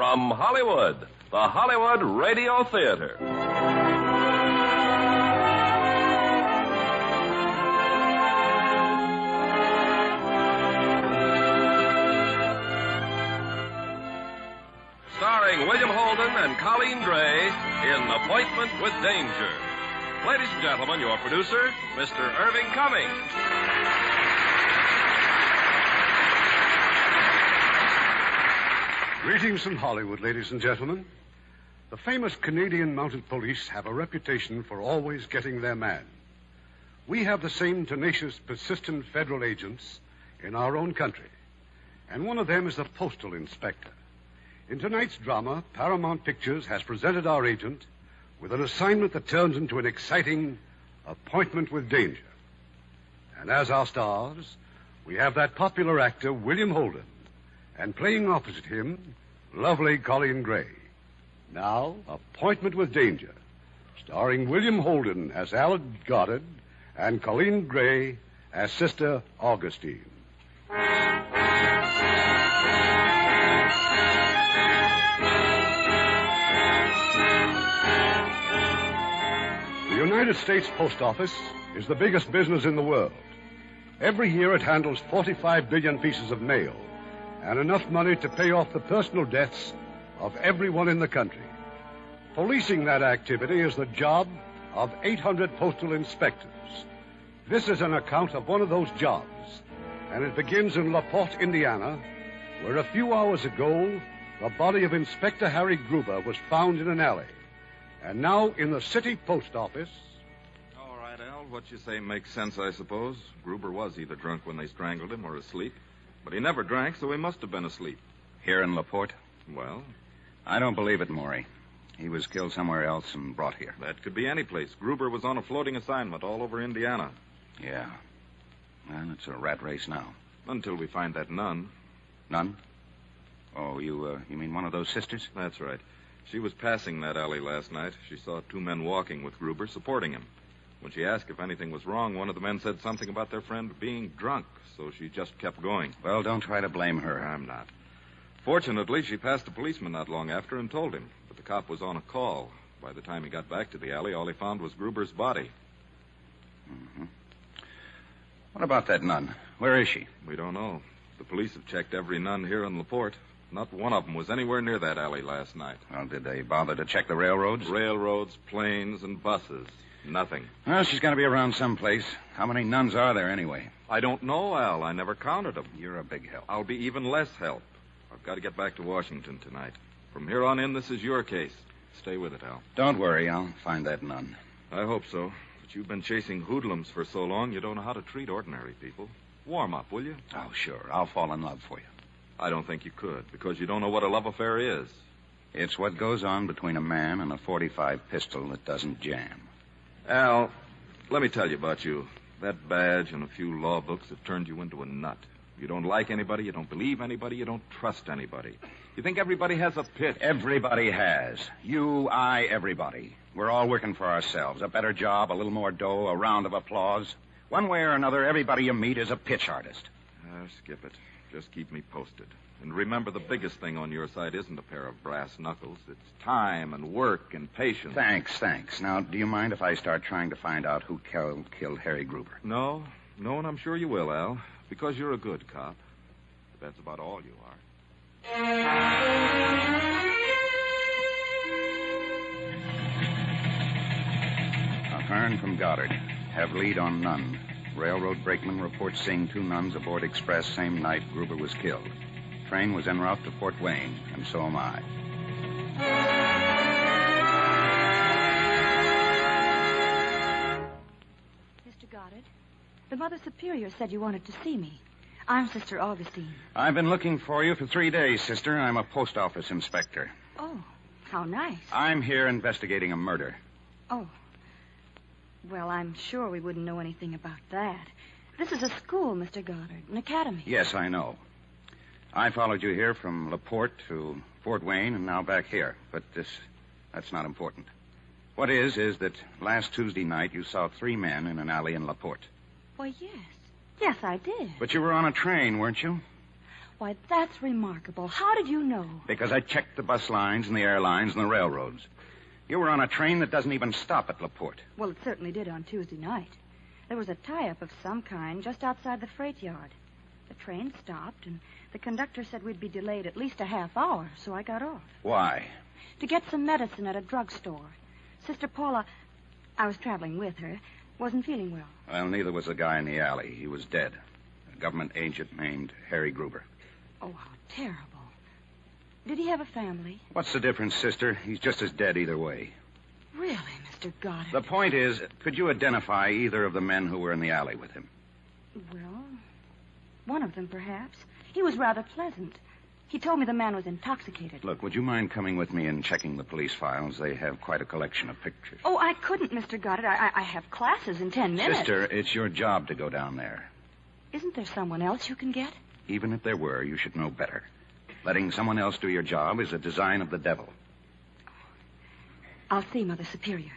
From Hollywood, the Hollywood Radio Theater. Starring William Holden and Colleen Gray in Appointment with Danger. Ladies and gentlemen, your producer, Mr. Irving Cummings. Greetings from Hollywood, ladies and gentlemen. The famous Canadian Mounted Police have a reputation for always getting their man. We have the same tenacious, persistent federal agents in our own country. And one of them is the postal inspector. In tonight's drama, Paramount Pictures has presented our agent with an assignment that turns into an exciting Appointment with Danger. And as our stars, we have that popular actor, William Holden, and playing opposite him, lovely Colleen Gray. Now, Appointment with Danger, starring William Holden as Alan Goddard and Colleen Gray as Sister Augustine. The United States Post Office is the biggest business in the world. Every year it handles 45 billion pieces of mail and enough money to pay off the personal debts of everyone in the country. Policing that activity is the job of 800 postal inspectors. This is an account of one of those jobs, and it begins in LaPorte, Indiana, where a few hours ago, the body of Inspector Harry Gruber was found in an alley. And now in the city post office... All right, Al, what you say makes sense, I suppose. Gruber was either drunk when they strangled him or asleep. But he never drank, so he must have been asleep. Here in LaPorte? Well? I don't believe it, Maury. He was killed somewhere else and brought here. That could be any place. Gruber was on a floating assignment all over Indiana. Yeah. Well, it's a rat race now. Until we find that nun. Nun? Oh, you mean one of those sisters? That's right. She was passing that alley last night. She saw two men walking with Gruber, supporting him. When she asked if anything was wrong, one of the men said something about their friend being drunk, so she just kept going. Well, don't try to blame her. I'm not. Fortunately, she passed a policeman not long after and told him, but the cop was on a call. By the time he got back to the alley, all he found was Gruber's body. Mm-hmm. What about that nun? Where is she? We don't know. The police have checked every nun here in LaPorte. Not one of them was anywhere near that alley last night. Well, did they bother to check the railroads? Railroads, planes, and buses. Nothing. Well, she's got to be around someplace. How many nuns are there, anyway? I don't know, Al. I never counted them. You're a big help. I'll be even less help. I've got to get back to Washington tonight. From here on in, this is your case. Stay with it, Al. Don't worry. I'll find that nun. I hope so. But you've been chasing hoodlums for so long, you don't know how to treat ordinary people. Warm up, will you? Oh, sure. I'll fall in love for you. I don't think you could, because you don't know what a love affair is. It's what goes on between a man and a .45 pistol that doesn't jam. Al, let me tell you about you. That badge and a few law books have turned you into a nut. You don't like anybody, you don't believe anybody, you don't trust anybody. You think everybody has a pitch. Everybody has. You, I, everybody. We're all working for ourselves. A better job, a little more dough, a round of applause. One way or another, everybody you meet is a pitch artist. Skip it. Just keep me posted. And remember, the biggest thing on your side isn't a pair of brass knuckles. It's time and work and patience. Thanks. Now, do you mind if I start trying to find out who killed Harry Gruber? No, and I'm sure you will, Al. Because you're a good cop. But that's about all you are. A Hearn from Goddard. Have lead on nun. Railroad brakeman reports seeing two nuns aboard express same night Gruber was killed. Train was en route to Fort Wayne, and so am I. Mr. Goddard, the Mother Superior said you wanted to see me. I'm Sister Augustine. I've been looking for you for 3 days, sister. I'm a post office inspector. Oh, how nice. I'm here investigating a murder. Oh. Well, I'm sure we wouldn't know anything about that. This is a school, Mr. Goddard, an academy. Yes, I know. I followed you here from LaPorte to Fort Wayne and now back here. But that's not important. What is that last Tuesday night you saw 3 men in an alley in LaPorte. Why, yes. Yes, I did. But you were on a train, weren't you? Why, that's remarkable. How did you know? Because I checked the bus lines and the airlines and the railroads. You were on a train that doesn't even stop at LaPorte. Well, it certainly did on Tuesday night. There was a tie-up of some kind just outside the freight yard. The train stopped, and the conductor said we'd be delayed at least a half hour, so I got off. Why? To get some medicine at a drugstore. Sister Paula, I was traveling with her, wasn't feeling well. Well, neither was the guy in the alley. He was dead. A government agent named Harry Gruber. Oh, how terrible. Did he have a family? What's the difference, sister? He's just as dead either way. Really, Mr. Goddard? The point is, could you identify either of the men who were in the alley with him? Well, one of them, perhaps. He was rather pleasant. He told me the man was intoxicated. Look, would you mind coming with me and checking the police files? They have quite a collection of pictures. Oh, I couldn't, Mr. Goddard. I have classes in 10 minutes. Sister, it's your job to go down there. Isn't there someone else you can get? Even if there were, you should know better. Letting someone else do your job is a design of the devil. I'll see, Mother Superior.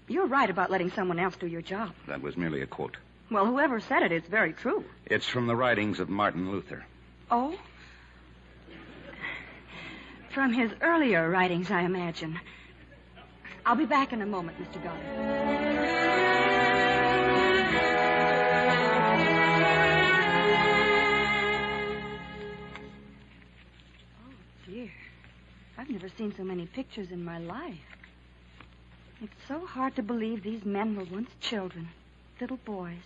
You're right about letting someone else do your job. That was merely a quote. Well, whoever said it, it's very true. It's from the writings of Martin Luther. Oh? From his earlier writings, I imagine. I'll be back in a moment, Mr. Goddard. I've never seen so many pictures in my life. It's so hard to believe these men were once children. Little boys.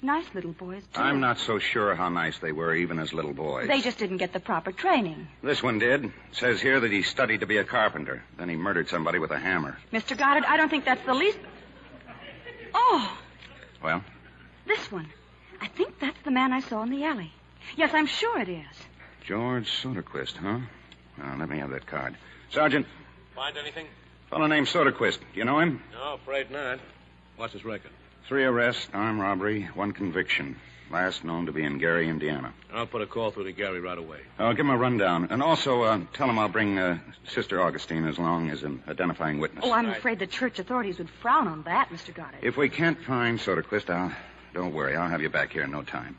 Nice little boys, too. I'm not so sure how nice they were, even as little boys. They just didn't get the proper training. This one did. It says here that he studied to be a carpenter. Then he murdered somebody with a hammer. Mr. Goddard, I don't think that's the least... Oh! Well? This one. I think that's the man I saw in the alley. Yes, I'm sure it is. George Soderquist, huh? Well, let me have that card. Sergeant. Find anything? Fellow named Soderquist. Do you know him? No, afraid not. What's his record? 3 arrests, armed robbery, 1 conviction. Last known to be in Gary, Indiana. I'll put a call through to Gary right away. I'll give him a rundown. And also, tell him I'll bring Sister Augustine as long as an identifying witness. Oh, I'm afraid the church authorities would frown on that, Mr. Goddard. If we can't find Soderquist, don't worry. I'll have you back here in no time.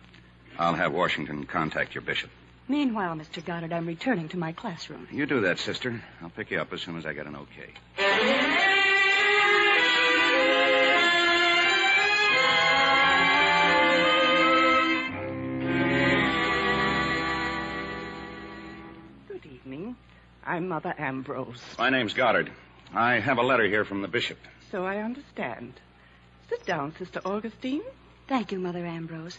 I'll have Washington contact your bishop. Meanwhile, Mr. Goddard, I'm returning to my classroom. You do that, sister. I'll pick you up as soon as I get an okay. Good evening. I'm Mother Ambrose. My name's Goddard. I have a letter here from the bishop. So I understand. Sit down, Sister Augustine. Thank you, Mother Ambrose.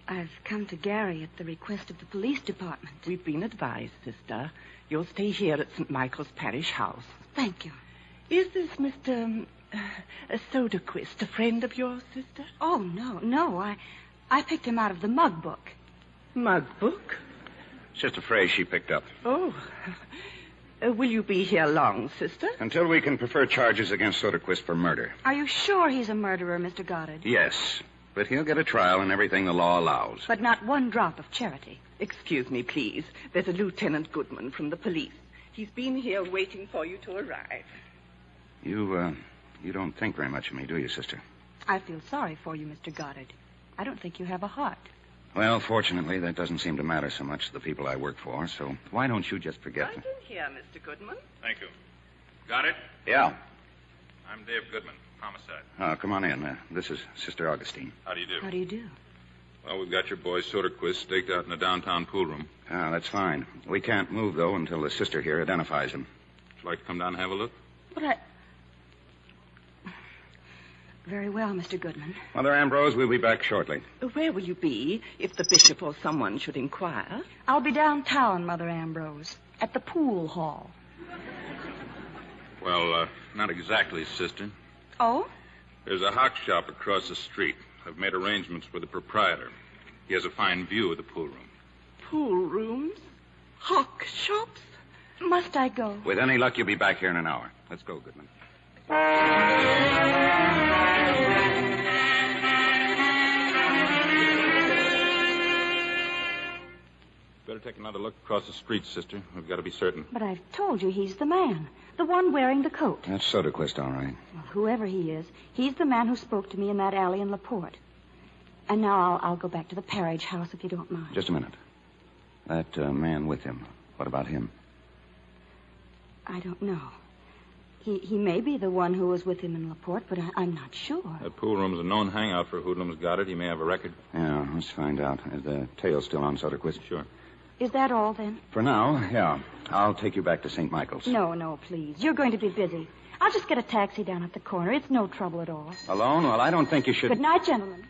I've come to Gary at the request of the police department. We've been advised, Sister. You'll stay here at St. Michael's Parish House. Thank you. Is this Mr. Soderquist a friend of yours, Sister? Oh, no. I picked him out of the mug book. Mug book? It's just a phrase she picked up. Oh. Will you be here long, Sister? Until we can prefer charges against Soderquist for murder. Are you sure he's a murderer, Mr. Goddard? Yes. But he'll get a trial and everything the law allows. But not one drop of charity. Excuse me, please. There's a Lieutenant Goodman from the police. He's been here waiting for you to arrive. You don't think very much of me, do you, sister? I feel sorry for you, Mr. Goddard. I don't think you have a heart. Well, fortunately, that doesn't seem to matter so much to the people I work for, so why don't you just forget Right in here, Mr. Goodman. Thank you. Got it? Yeah. I'm Dave Goodman, homicide. Come on in. This is Sister Augustine. How do you do? How do you do? Well, we've got your boy Soderquist staked out in the downtown pool room. That's fine. We can't move, though, until the sister here identifies him. Would you like to come down and have a look? But Very well, Mr. Goodman. Mother Ambrose, we'll be back shortly. Where will you be if the bishop or someone should inquire? I'll be downtown, Mother Ambrose, at the pool hall. Well, not exactly, sister. Oh? There's a hock shop across the street. I've made arrangements with the proprietor. He has a fine view of the pool room. Pool rooms? Hock shops? Must I go? With any luck, you'll be back here in an hour. Let's go, Goodman. Better take another look across the street, sister. We've got to be certain. But I've told you he's the man. The one wearing the coat. That's Soderquist, all right. Well, whoever he is, he's the man who spoke to me in that alley in LaPorte. And now I'll go back to the Parriage house if you don't mind. Just a minute. That man with him, what about him? I don't know. He may be the one who was with him in LaPorte, but I'm not sure. That pool room's a known hangout for hoodlums. Got it? He may have a record. Yeah, let's find out. Is the tail still on Soderquist? Sure. Is that all, then? For now, yeah. I'll take you back to St. Michael's. No, please. You're going to be busy. I'll just get a taxi down at the corner. It's no trouble at all. Alone? Well, I don't think you should... Good night, gentlemen.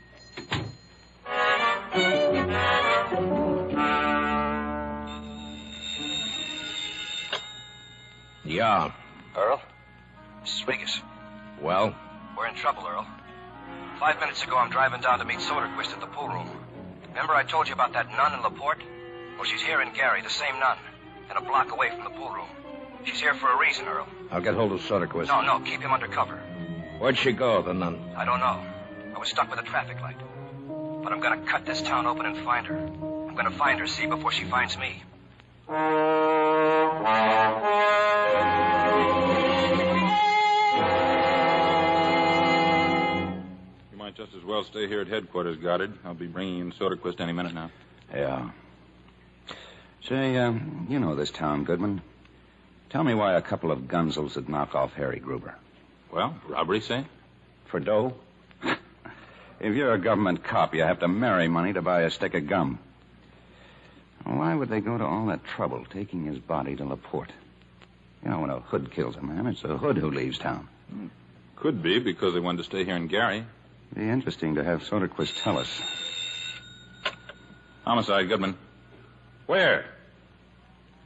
Yeah. Earl? This is Regis. Well? We're in trouble, Earl. 5 minutes ago, I'm driving down to meet Soderquist at the pool room. Remember I told you about that nun in LaPorte? Well, she's here in Gary, the same nun, and a block away from the pool room. She's here for a reason, Earl. I'll get hold of Soderquist. No, keep him under cover. Where'd she go, the nun? I don't know. I was stuck with a traffic light. But I'm going to cut this town open and find her. I'm going to find her, see, before she finds me. You might just as well stay here at headquarters, Goddard. I'll be bringing in Soderquist any minute now. Yeah. Say, you know this town, Goodman. Tell me why a couple of gunzels would knock off Harry Gruber. Well, robbery, say? For dough? If you're a government cop, you have to marry money to buy a stick of gum. Why would they go to all that trouble taking his body to LaPorte? You know, when a hood kills a man, it's the hood who leaves town. Could be because they wanted to stay here in Gary. Be interesting to have Soderquist tell us. Homicide, Goodman. Where?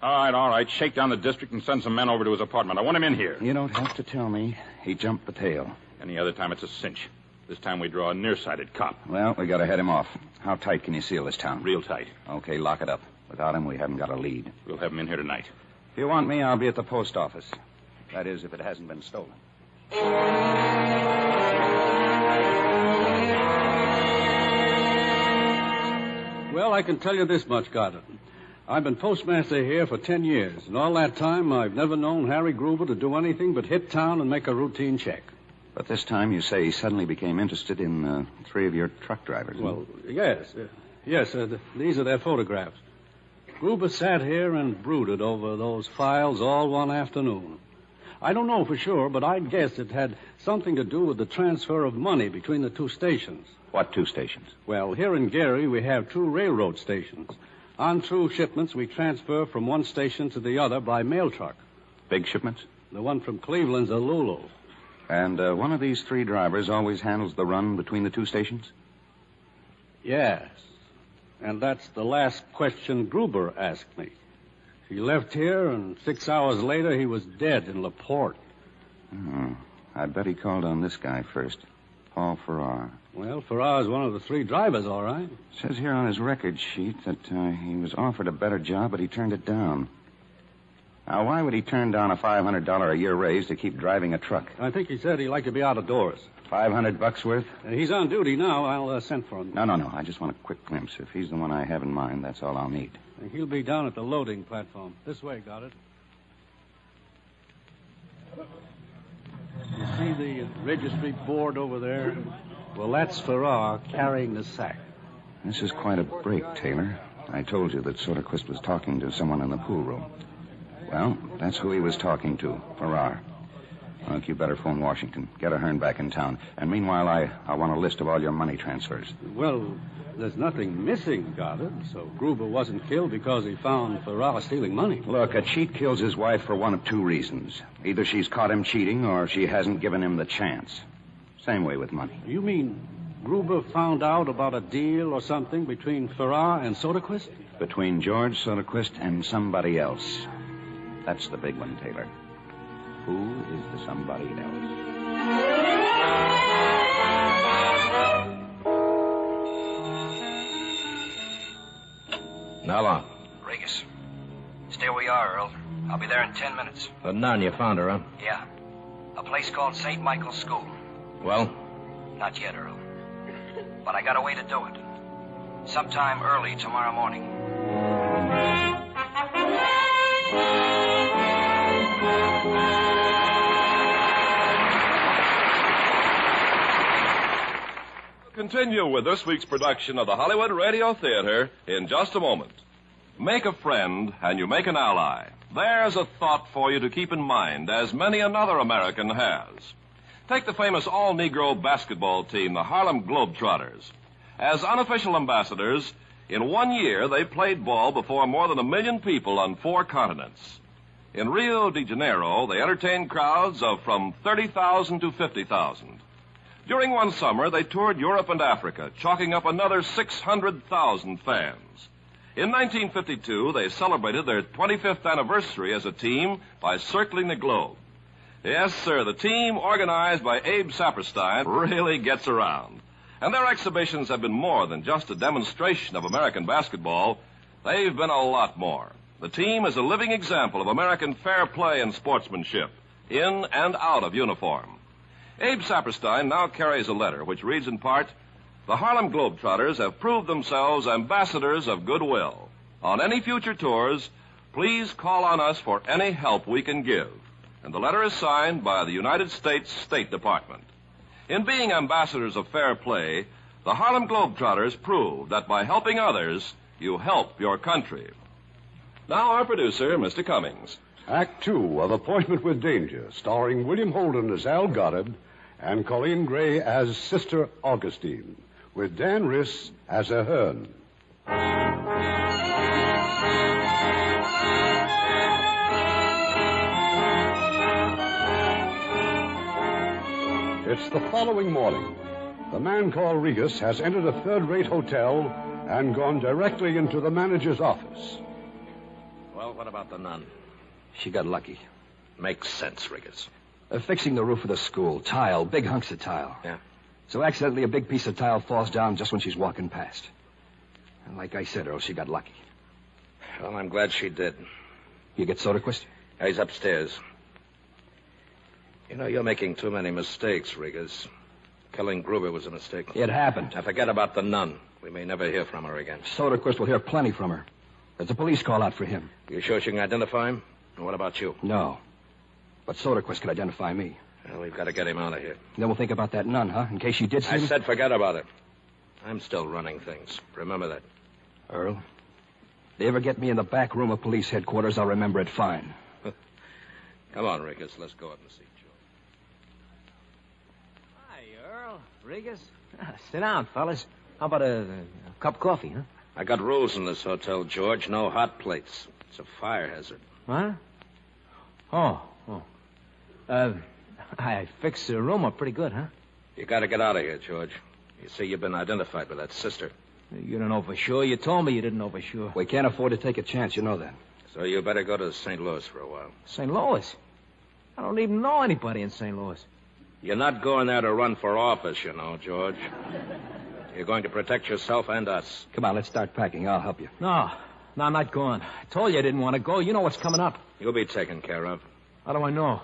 All right. Shake down the district and send some men over to his apartment. I want him in here. You don't have to tell me. He jumped the tail. Any other time, it's a cinch. This time we draw a nearsighted cop. Well, we got to head him off. How tight can you seal this town? Real tight. Okay, lock it up. Without him, we haven't got a lead. We'll have him in here tonight. If you want me, I'll be at the post office. That is, if it hasn't been stolen. Well, I can tell you this much, Goddard. I've been postmaster here for 10 years, and all that time I've never known Harry Gruber to do anything but hit town and make a routine check. But this time you say he suddenly became interested in 3 of your truck drivers. Well, yes. These are their photographs. Gruber sat here and brooded over those files all one afternoon. I don't know for sure, but I'd guess it had something to do with the transfer of money between the two stations. What two stations? Well, here in Gary, we have 2 railroad stations. On through shipments, we transfer from one station to the other by mail truck. Big shipments? The one from Cleveland's a Lulu. And one of these 3 drivers always handles the run between the 2 stations? Yes. And that's the last question Gruber asked me. He left here, and 6 hours later, he was dead in LaPorte. Oh, I bet he called on this guy first, Paul Farrar. Well, Farrar's one of the 3 drivers, all right. It says here on his record sheet that he was offered a better job, but he turned it down. Now, why would he turn down a $500 a year raise to keep driving a truck? I think he said he'd like to be out of doors. $500 worth? He's on duty now. I'll send for him. No. I just want a quick glimpse. If he's the one I have in mind, that's all I'll need. He'll be down at the loading platform. This way, got it? You see the registry board over there? Well, that's Farrar carrying the sack. This is quite a break, Taylor. I told you that Soderquist was talking to someone in the pool room. Well, that's who he was talking to, Farrar. Look, you better phone Washington. Get Ahern back in town. And meanwhile, I want a list of all your money transfers. Well, there's nothing missing, Goddard. So Gruber wasn't killed because he found Farrar stealing money. Look, a cheat kills his wife for one of 2 reasons. Either she's caught him cheating or she hasn't given him the chance. Same way with money. You mean Gruber found out about a deal or something between Farrar and Soderquist? Between George Soderquist and somebody else. That's the big one, Taylor. Who is the somebody else? How long? Regis. Stay where you are, Earl. I'll be there in 10 minutes. The nun, you found her, huh? Yeah. A place called St. Michael's School. Well? Not yet, Earl. But I got a way to do it. Sometime early tomorrow morning. Continue with this week's production of the Hollywood Radio Theater in just a moment. Make a friend and you make an ally. There's a thought for you to keep in mind, as many another American has. Take the famous all-Negro basketball team, the Harlem Globetrotters. As unofficial ambassadors, in 1 year they played ball before more than 1 million people on 4 continents. In Rio de Janeiro, they entertained crowds of from 30,000 to 50,000. During one summer, they toured Europe and Africa, chalking up another 600,000 fans. In 1952, they celebrated their 25th anniversary as a team by circling the globe. Yes, sir, the team, organized by Abe Saperstein, really gets around. And their exhibitions have been more than just a demonstration of American basketball. They've been a lot more. The team is a living example of American fair play and sportsmanship, in and out of uniform. Abe Saperstein now carries a letter which reads in part, "The Harlem Globetrotters have proved themselves ambassadors of goodwill. On any future tours, please call on us for any help we can give." And the letter is signed by the United States State Department. In being ambassadors of fair play, the Harlem Globetrotters prove that by helping others, you help your country. Now our producer, Mr. Cummings. Act 2 of Appointment with Danger, starring William Holden as Al Goddard and Colleen Gray as Sister Augustine, with Dan Riss as Ahern. It's the following morning. The man called Regas has entered a third-rate hotel and gone directly into the manager's office. Well, what about the nun? She got lucky. Makes sense, Riggers. Fixing the roof of the school. Tile. Big hunks of tile. Yeah. So accidentally a big piece of tile falls down just when she's walking past. And like I said, Earl, she got lucky. Well, I'm glad she did. You get Soderquist? He's upstairs. You know, you're making too many mistakes, Riggers. Killing Gruber was a mistake. It happened. Now, forget about the nun. We may never hear from her again. Soderquist will hear plenty from her. There's a police call out for him. You sure she can identify him? And what about you? No. But Soderquist could identify me. Well, we've got to get him out of here. Then we'll think about that nun, huh? In case she did see I me? said forget about it. I'm still running things. Remember that. Earl, if they ever get me in the back room of police headquarters, I'll remember it fine. Come on, Riggers. Let's go up and see Joe. Hi, Earl. Riggers. Sit down, fellas. How about a cup of coffee, huh? I got rules in this hotel, George. No hot plates. It's a fire hazard. Huh? Oh. I fixed the room up pretty good, huh? You got to get out of here, George. You see, you've been identified with that sister. You don't know for sure. You told me you didn't know for sure. We can't afford to take a chance, you know that. So you better go to St. Louis for a while. St. Louis? I don't even know anybody in St. Louis. You're not going there to run for office, you know, George. You're going to protect yourself and us. Come on, let's start packing. I'll help you. No, I'm not going. I told you I didn't want to go. You know what's coming up. You'll be taken care of. How do I know?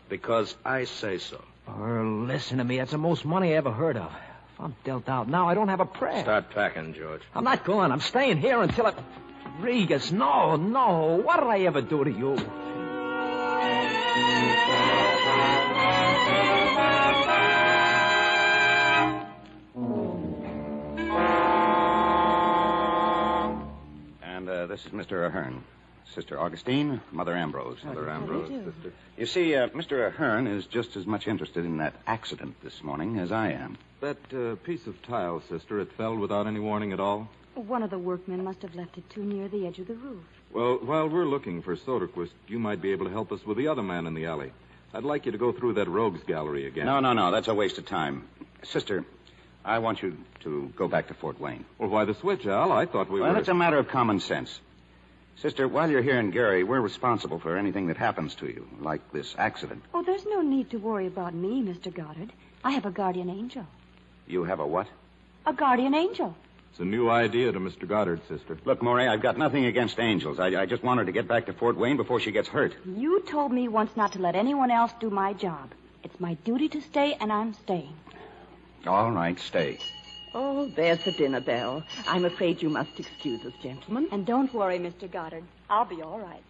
Because I say so. Earl, listen to me. That's the most money I ever heard of. If I'm dealt out now, I don't have a prayer. Start packing, George. I'm not going. I'm staying here until I... Regas, no. What did I ever do to you? And this is Mr. Ahern. Sister Augustine, Mother Ambrose. Mother Ambrose, sister. You see, Mr. Ahern is just as much interested in that accident this morning as I am. That piece of tile, sister, it fell without any warning at all? One of the workmen must have left it too near the edge of the roof. Well, while we're looking for Soderquist, you might be able to help us with the other man in the alley. I'd like you to go through that rogues gallery again. No. That's a waste of time. Sister, I want you to go back to Fort Wayne. Well, why the switch, Al? I thought we were... Well, it's a matter of common sense. Sister, while you're here in Gary, we're responsible for anything that happens to you, like this accident. Oh, there's no need to worry about me, Mr. Goddard. I have a guardian angel. You have a what? A guardian angel. It's a new idea to Mr. Goddard, sister. Look, Maury, I've got nothing against angels. I just want her to get back to Fort Wayne before she gets hurt. You told me once not to let anyone else do my job. It's my duty to stay, and I'm staying. All right, stay. Oh, there's the dinner bell. I'm afraid you must excuse us, gentlemen. And don't worry, Mr. Goddard. I'll be all right.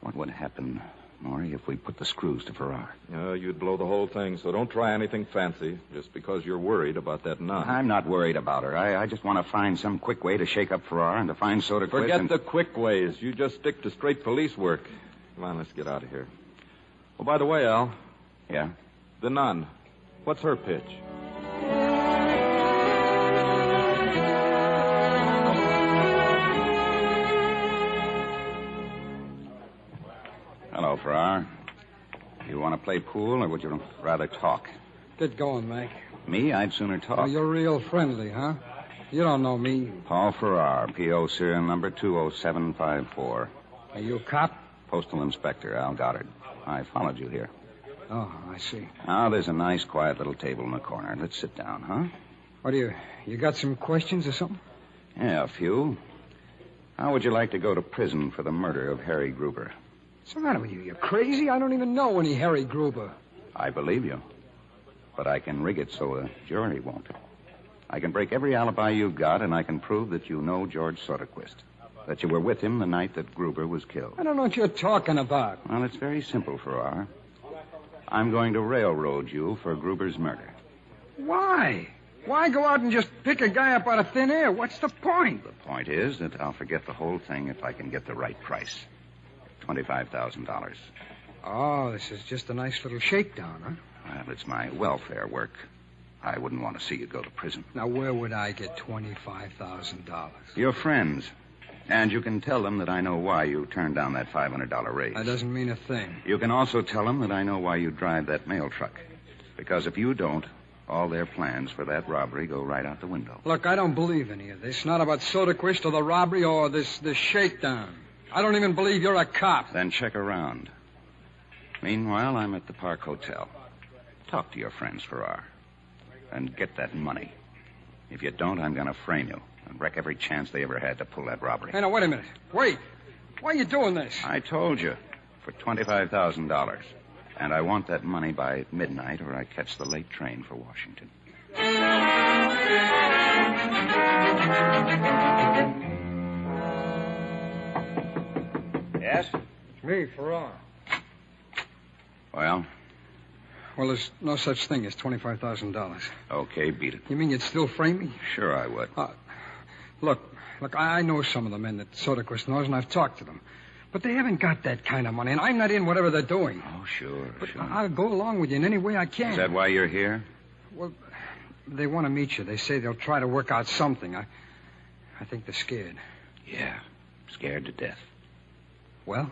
What would happen Maury, if we put the screws to Farrar? You'd blow the whole thing, so don't try anything fancy just because you're worried about that nun. I'm not worried about her. I just want to find some quick way to shake up Farrar and to find Soderquist. Forget the quick ways. You just stick to straight police work. Come on, let's get out of here. Oh, by the way, Al. Yeah? The nun. What's her pitch? Hello, Farrar. You want to play pool, or would you rather talk? Get going, Mac. Me? I'd sooner talk. Oh, you're real friendly, huh? You don't know me. Paul Farrar, P.O. serial number 20754. Are you a cop? Postal Inspector Al Goddard. I followed you here. Oh, I see. Now, there's a nice, quiet little table in the corner. Let's sit down, huh? What do you got some questions or something? Yeah, a few. How would you like to go to prison for the murder of Harry Gruber? What's the matter with you? You're crazy? I don't even know any Harry Gruber. I believe you. But I can rig it so a jury won't. I can break every alibi you've got, and I can prove that you know George Soderquist. That you were with him the night that Gruber was killed. I don't know what you're talking about. Well, it's very simple, Farrar. I'm going to railroad you for Gruber's murder. Why? Why go out and just pick a guy up out of thin air? What's the point? The point is that I'll forget the whole thing if I can get the right price. $25,000. Oh, this is just a nice little shakedown, huh? Well, it's my welfare work. I wouldn't want to see you go to prison. Now, where would I get $25,000? Your friends. And you can tell them that I know why you turned down that $500 raise. That doesn't mean a thing. You can also tell them that I know why you drive that mail truck. Because if you don't, all their plans for that robbery go right out the window. Look, I don't believe any of this. Not about Soderquist or the robbery or this shakedown. I don't even believe you're a cop. Then check around. Meanwhile, I'm at the Park Hotel. Talk to your friends, Farrar. And get that money. If you don't, I'm going to frame you and wreck every chance they ever had to pull that robbery. Hey, now, wait a minute. Wait. Why are you doing this? I told you. For $25,000. And I want that money by midnight or I catch the late train for Washington. Yes? It's me, Farrar. Well? Well, there's no such thing as $25,000. Okay, beat it. You mean you'd still frame me? Sure I would. Look, I know some of the men that Soderquist knows, and I've talked to them. But they haven't got that kind of money, and I'm not in whatever they're doing. Oh, sure, but sure. I'll go along with you in any way I can. Is that why you're here? Well, they want to meet you. They say they'll try to work out something. I think they're scared. Yeah, scared to death. Well?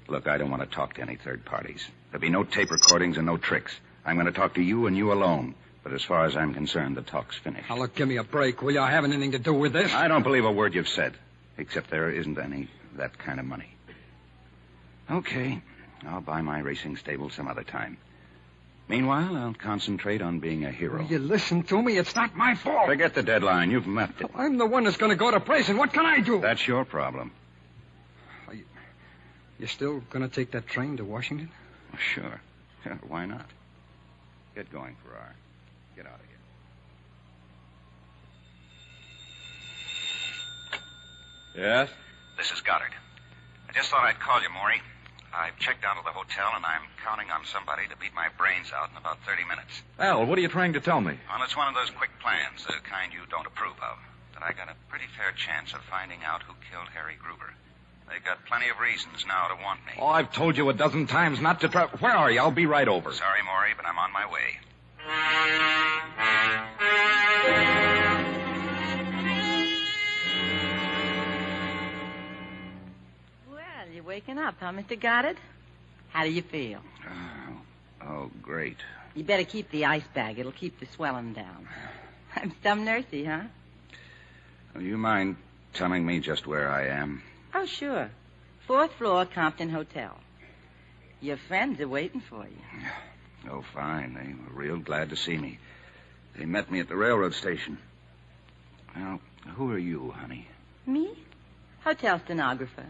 Look, I don't want to talk to any third parties. There'll be no tape recordings and no tricks. I'm going to talk to you and you alone. But as far as I'm concerned, the talk's finished. Now, look, give me a break, will you? I haven't anything to do with this. I don't believe a word you've said, except there isn't any that kind of money. Okay, I'll buy my racing stable some other time. Meanwhile, I'll concentrate on being a hero. Will you listen to me? It's not my fault. Forget the deadline. You've muffed it. I'm the one that's going to go to prison. What can I do? That's your problem. You still going to take that train to Washington? Sure. Why not? Get going, Farrar. Get out of here. Yes? This is Goddard. I just thought I'd call you, Maury. I've checked out of the hotel, and I'm counting on somebody to beat my brains out in about 30 minutes. Al, what are you trying to tell me? Well, it's one of those quick plans, the kind you don't approve of. But I got a pretty fair chance of finding out who killed Harry Gruber. They've got plenty of reasons now to want me. Oh, I've told you a dozen times not to try. Where are you? I'll be right over. Sorry, Maury, but I'm on my way. Well, you're waking up, huh, Mr. Goddard? How do you feel? Oh, great. You better keep the ice bag. It'll keep the swelling down. I'm some nursey, huh? Do you mind telling me just where I am? Oh, sure. 4th floor, Compton Hotel. Your friends are waiting for you. Oh, fine. They were real glad to see me. They met me at the railroad station. Well, who are you, honey? Me? Hotel stenographer.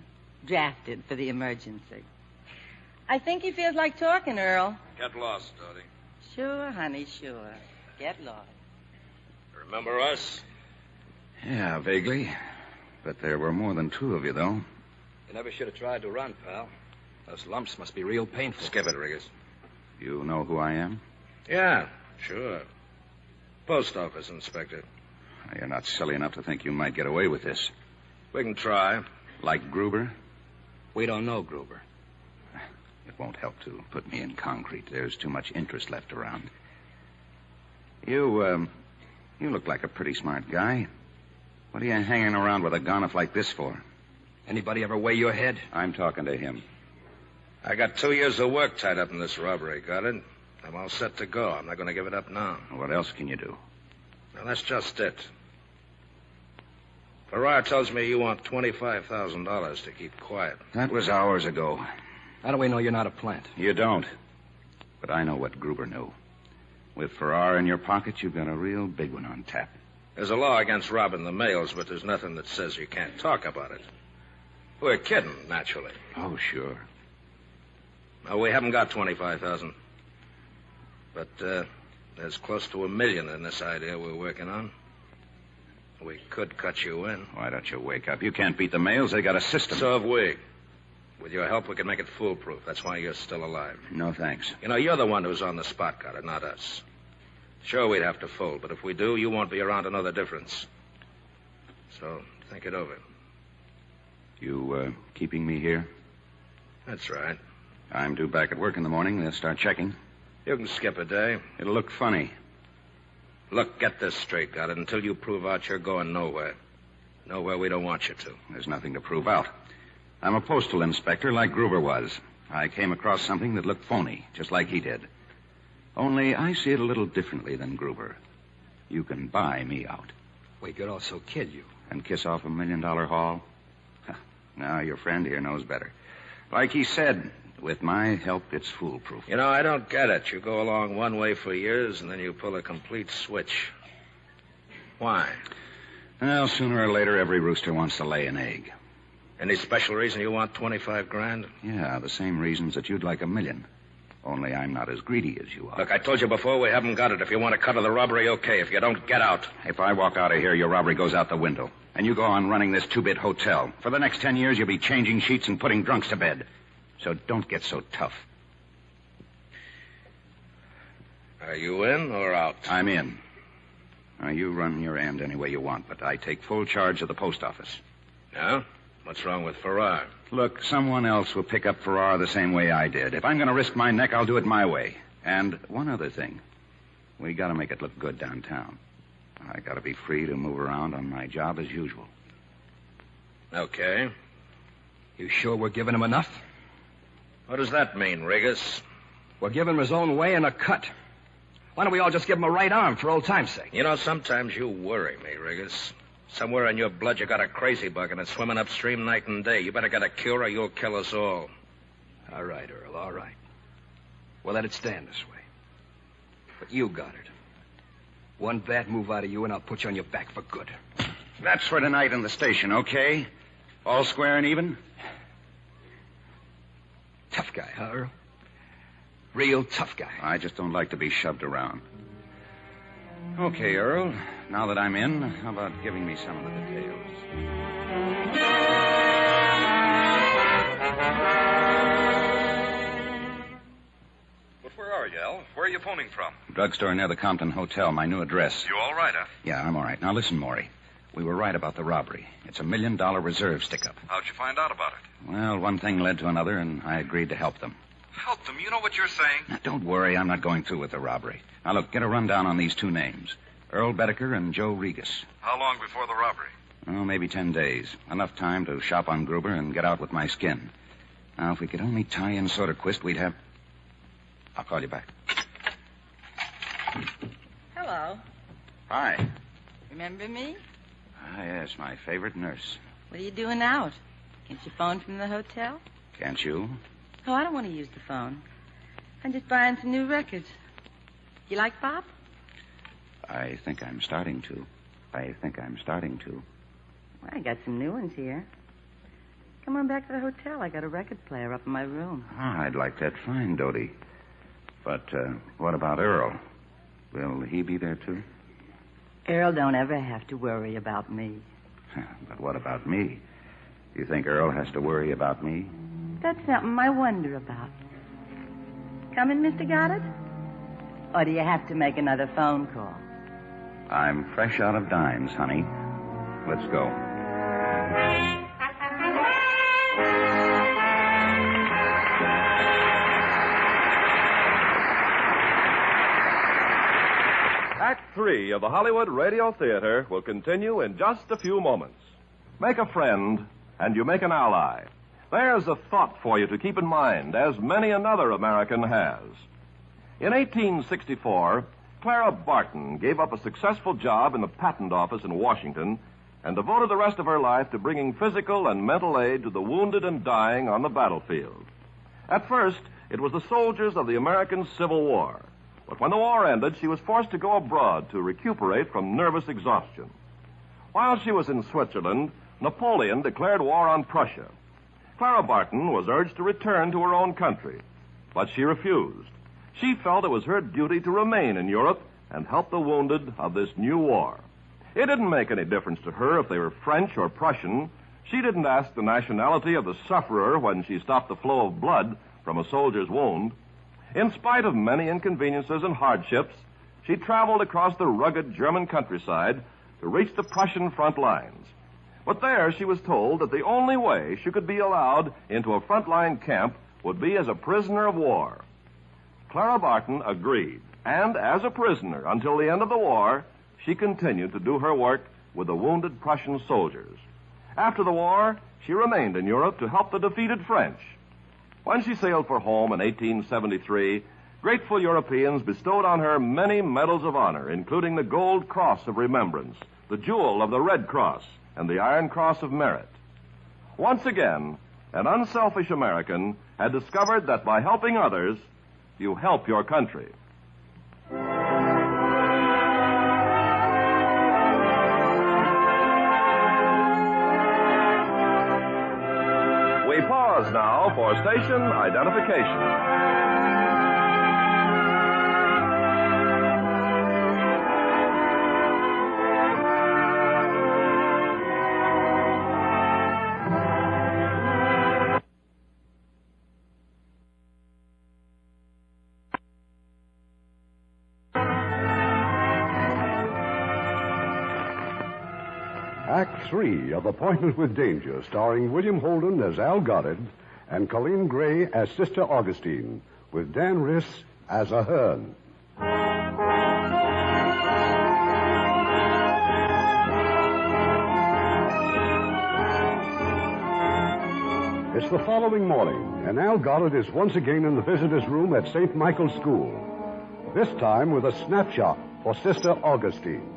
Drafted for the emergency. I think he feels like talking, Earl. Get lost, Dottie. Sure, honey, sure. Get lost. Remember us? Yeah, vaguely. But there were more than 2 of you, though. You never should have tried to run, pal. Those lumps must be real painful. Skip it, Riggers. You know who I am? Yeah, sure. Post office inspector. You're not silly enough to think you might get away with this. We can try. Like Gruber? We don't know Gruber. It won't help to put me in concrete. There's too much interest left around. You look like a pretty smart guy. What are you hanging around with a gonif like this for? Anybody ever weigh your head? I'm talking to him. I got 2 years of work tied up in this robbery, got it? I'm all set to go. I'm not going to give it up now. What else can you do? Now, that's just it. Farrar tells me you want $25,000 to keep quiet. That was hours ago. How do we know you're not a plant? You don't. But I know what Gruber knew. With Farrar in your pocket, you've got a real big one on tap. There's a law against robbing the mails, but there's nothing that says you can't talk about it. We're kidding, naturally. Oh, sure. No, we haven't got 25,000. But there's close to $1 million in this idea we're working on. We could cut you in. Why don't you wake up? You can't beat the mails. They got a system. So have we. With your help, we can make it foolproof. That's why you're still alive. No, thanks. You know, you're the one who's on the spot, got it, not us. Sure, we'd have to fold, but if we do, you won't be around to know the difference. So, think it over. You, keeping me here? That's right. I'm due back at work in the morning. They'll start checking. You can skip a day. It'll look funny. Look, get this straight, got it. Until you prove out you're going nowhere. Nowhere we don't want you to. There's nothing to prove out. I'm a postal inspector like Gruber was. I came across something that looked phony, just like he did. Only I see it a little differently than Gruber. You can buy me out. We could also kill you. And kiss off $1 million haul? Now, your friend here knows better. Like he said, with my help, it's foolproof. You know, I don't get it. You go along one way for years, and then you pull a complete switch. Why? Well, sooner or later, every rooster wants to lay an egg. Any special reason you want 25 grand? Yeah, the same reasons that you'd like $1 million. Only I'm not as greedy as you are. Look, I told you before, we haven't got it. If you want to cut of the robbery, okay. If you don't, get out. If I walk out of here, your robbery goes out the window. And you go on running this two-bit hotel. For the next 10 years, you'll be changing sheets and putting drunks to bed. So don't get so tough. Are you in or out? I'm in. Now, you run your end any way you want, but I take full charge of the post office. Yeah? What's wrong with Farrar? Look, someone else will pick up Farrar the same way I did. If I'm going to risk my neck, I'll do it my way. And one other thing. We got to make it look good downtown. I got to be free to move around on my job as usual. Okay. You sure we're giving him enough? What does that mean, Riggers? We're giving him his own way and a cut. Why don't we all just give him a right arm for old time's sake? You know, sometimes you worry me, Riggers. Somewhere in your blood you got a crazy bug and it's swimming upstream night and day. You better get a cure or you'll kill us all. All right, Earl, all right. We'll let it stand this way. But you got it. One bad move out of you and I'll put you on your back for good. That's for tonight in the station, okay? All square and even? Tough guy, huh, Earl? Real tough guy. I just don't like to be shoved around. Okay, Earl. Now that I'm in, how about giving me some of the details? But where are you, Al? Where are you phoning from? Drugstore near the Compton Hotel, my new address. You all right, huh? Yeah, I'm all right. Now listen, Maury. We were right about the robbery. It's $1 million reserve stick-up. How'd you find out about it? Well, one thing led to another, and I agreed to help them. Help them? You know what you're saying? Now, don't worry. I'm not going through with the robbery. Now, look, get a rundown on these two names. Earl Bedecker and Joe Regas. How long before the robbery? Oh, maybe 10 days. Enough time to shop on Gruber and get out with my skin. Now, if we could only tie in Soderquist, we'd have... I'll call you back. Hello. Hi. Remember me? Ah, yes, my favorite nurse. What are you doing out? Can't you phone from the hotel? Can't you? Oh, I don't want to use the phone. I'm just buying some new records. You like pop? I think I'm starting to. Well, I got some new ones here. Come on back to the hotel. I got a record player up in my room. Ah, I'd like that fine, Dodie. But what about Earl? Will he be there, too? Earl don't ever have to worry about me. But what about me? You think Earl has to worry about me? That's something I wonder about. Coming, Mr. Goddard? Or do you have to make another phone call? I'm fresh out of dimes, honey. Let's go. Act 3 of the Hollywood Radio Theater will continue in just a few moments. Make a friend, and you make an ally. There's a thought for you to keep in mind, as many another American has. In 1864, Clara Barton gave up a successful job in the patent office in Washington and devoted the rest of her life to bringing physical and mental aid to the wounded and dying on the battlefield. At first, it was the soldiers of the American Civil War. But when the war ended, she was forced to go abroad to recuperate from nervous exhaustion. While she was in Switzerland, Napoleon declared war on Prussia. Clara Barton was urged to return to her own country, but she refused. She felt it was her duty to remain in Europe and help the wounded of this new war. It didn't make any difference to her if they were French or Prussian. She didn't ask the nationality of the sufferer when she stopped the flow of blood from a soldier's wound. In spite of many inconveniences and hardships, she traveled across the rugged German countryside to reach the Prussian front lines. But there she was told that the only way she could be allowed into a frontline camp would be as a prisoner of war. Clara Barton agreed, and as a prisoner until the end of the war, she continued to do her work with the wounded Prussian soldiers. After the war, she remained in Europe to help the defeated French. When she sailed for home in 1873, grateful Europeans bestowed on her many medals of honor, including the Gold Cross of Remembrance, the Jewel of the Red Cross, and the Iron Cross of Merit. Once again, an unselfish American had discovered that by helping others, you help your country. We pause now for station identification. Act 3 of Appointment with Danger, starring William Holden as Al Goddard and Colleen Gray as Sister Augustine, with Dan Riss as Ahern. It's the following morning, and Al Goddard is once again in the visitor's room at St. Michael's School, this time with a snapshot for Sister Augustine.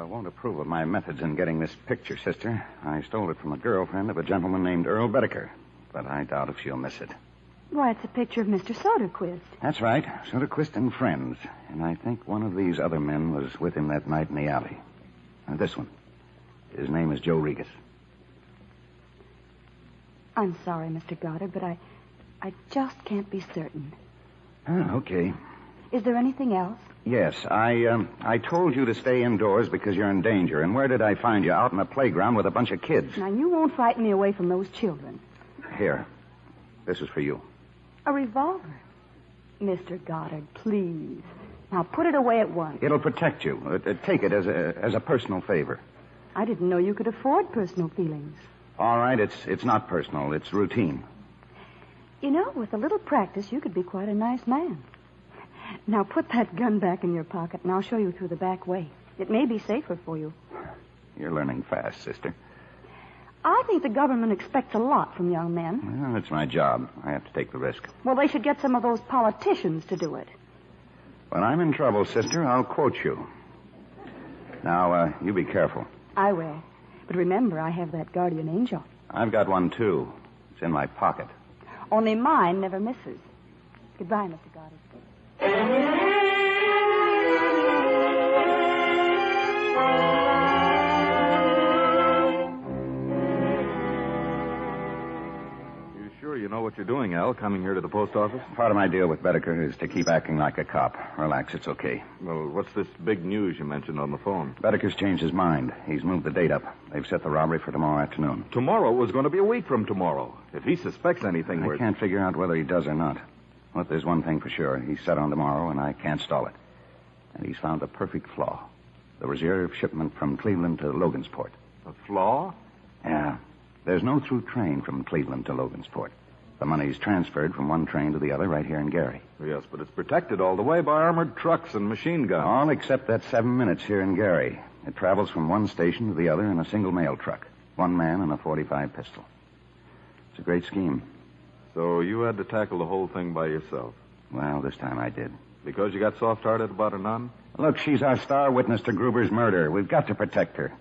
Won't approve of my methods in getting this picture, sister. I stole it from a girlfriend of a gentleman named Earl Bedecker, but I doubt if she'll miss it. Why, it's a picture of Mr. Soderquist. That's right, Soderquist and friends. And I think one of these other men was with him that night in the alley. This one. His name is Joe Regas. I'm sorry, Mr. Goddard, but I just can't be certain. Oh, okay. Is there anything else? Yes, I told you to stay indoors because you're in danger. And where did I find you? Out in a playground with a bunch of kids. Now, you won't frighten me away from those children. Here. This is for you. A revolver? Mr. Goddard, please. Now, put it away at once. It'll protect you. Take it as a personal favor. I didn't know you could afford personal feelings. All right, it's not personal. It's routine. You know, with a little practice, you could be quite a nice man. Now, put that gun back in your pocket, and I'll show you through the back way. It may be safer for you. You're learning fast, sister. I think the government expects a lot from young men. Well, it's my job. I have to take the risk. Well, they should get some of those politicians to do it. When I'm in trouble, sister, I'll quote you. Now, you be careful. I will. But remember, I have that guardian angel. I've got one, too. It's in my pocket. Only mine never misses. Goodbye, Mr. Goddard. You Sure you know what you're doing, Al, coming here to the post office? Part of my deal with Bedecker is to keep acting like a cop. Relax, it's okay. Well, what's this big news you mentioned on the phone? Bedecker's changed his mind. He's moved the date up. They've set the robbery for tomorrow afternoon. Tomorrow was going to be a week from tomorrow. If he suspects anything, I can't figure out whether he does or not. But there's one thing for sure. He's set on tomorrow, and I can't stall it. And he's found the perfect flaw. The reserve shipment from Cleveland to Logansport. A flaw? Yeah. There's no through train from Cleveland to Logansport. The money's transferred from one train to the other right here in Gary. Yes, but it's protected all the way by armored trucks and machine guns. All except that 7 minutes here in Gary. It travels from one station to the other in a single mail truck. One man and a .45 pistol. It's a great scheme. So you had to tackle the whole thing by yourself? Well, this time I did. Because you got soft-hearted about a nun? Look, she's our star witness to Gruber's murder. We've got to protect her.